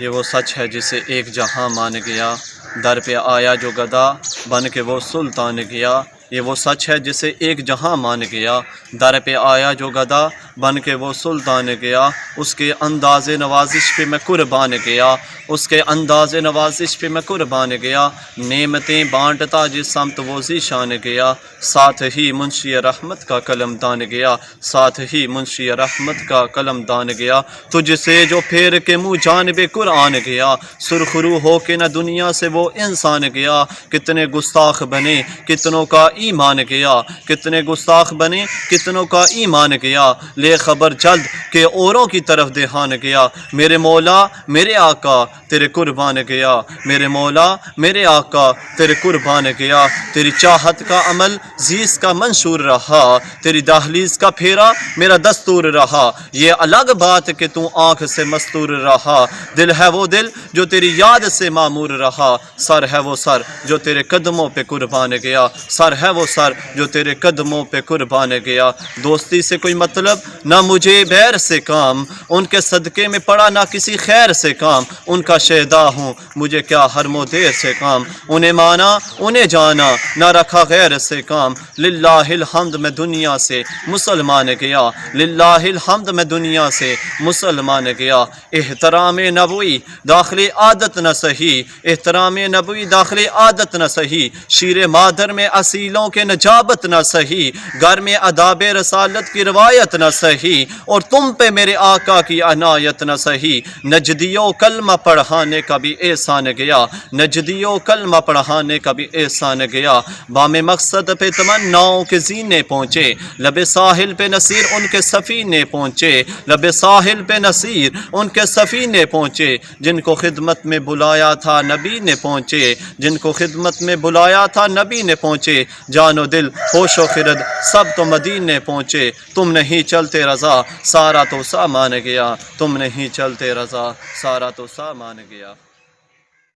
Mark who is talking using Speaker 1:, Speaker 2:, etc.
Speaker 1: یہ وہ سچ ہے جسے ایک جہاں مان گیا، در پہ آیا جو گدا بن کے وہ سلطان گیا۔ یہ وہ سچ ہے جسے ایک جہاں مان گیا، در پہ آیا جو گدا بن کے وہ سلطان گیا۔ اس کے انداز نوازش پہ میں قربان گیا، اس کے انداز نوازش پہ میں قربان گیا۔ نعمتیں بانٹتا جس سمت وہ ذیشان گیا، ساتھ ہی منشی رحمت کا قلم دان گیا، ساتھ ہی منشی رحمت کا قلم دان گیا۔ تجھ سے جو پھیر کے منہ جانب قرآن گیا، سرخرو ہو کے نہ دنیا سے وہ انسان گیا۔ کتنے گستاخ بنے کتنوں کا ایمان گیا، کتنے گستاخ بنے کتنوں کا ایمان گیا۔ لے خبر جلد کہ اوروں کی طرف دھیان گیا، میرے مولا میرے آقا تیرے قربان گیا، میرے مولا میرے آقا تیرے قربان گیا۔ تیری چاہت کا عمل زیس کا منشور رہا، تیری دہلیز کا پھیرا میرا دستور رہا۔ یہ الگ بات کہ تو آنکھ سے مستور رہا، دل ہے وہ دل جو تیری یاد سے معمور رہا۔ سر ہے وہ سر جو تیرے قدموں پہ قربان گیا، سر ہے وہ سر جو تیرے قدموں پہ قربان گیا۔ دوستی سے کوئی مطلب نہ مجھے بیر سے کام، ان کے صدقے میں پڑا نہ کسی خیر سے کام۔ ان کا شہدا ہوں مجھے کیا حرم و دیر سے کام، انہیں مانا انہیں جانا نہ رکھا غیر سے کام۔ للہ الحمد میں دنیا سے مسلمان گیا، للہ الحمد میں دنیا سے مسلمان گیا۔ احترام نبوی داخل عادت نہ سہی، احترام نبوی داخل عادت نہ سہی۔ شیر مادر میں اصیلوں کے نجابت نہ سہی، گھر میں آداب رسالت کی روایت نہ سہی، اور تم پہ میرے آقا کی عنایت نہ سہی۔ نجدیوں کلمہ پڑھانے کا بھی احسان گیا، نجدیوں کلمہ پڑھانے کا بھی احسان گیا۔ بام مقصد پہ تمناؤں کے زینے پہنچے، لب ساحل پہ نصیر ان کے سفینے پہنچے، لب ساحل پہ نصیر ان کے سفینے پہنچے۔ جن کو خدمت میں بلایا تھا نبی نے پہنچے، جن کو خدمت میں بلایا تھا نبی نے پہنچے۔ جان و دل ہوش و خرد سب تو مدینے پہنچے۔ تم نہیں چلتے رضا سارا تو سامان گیا، تم نہیں چلتے رضا سارا تو سامان گیا۔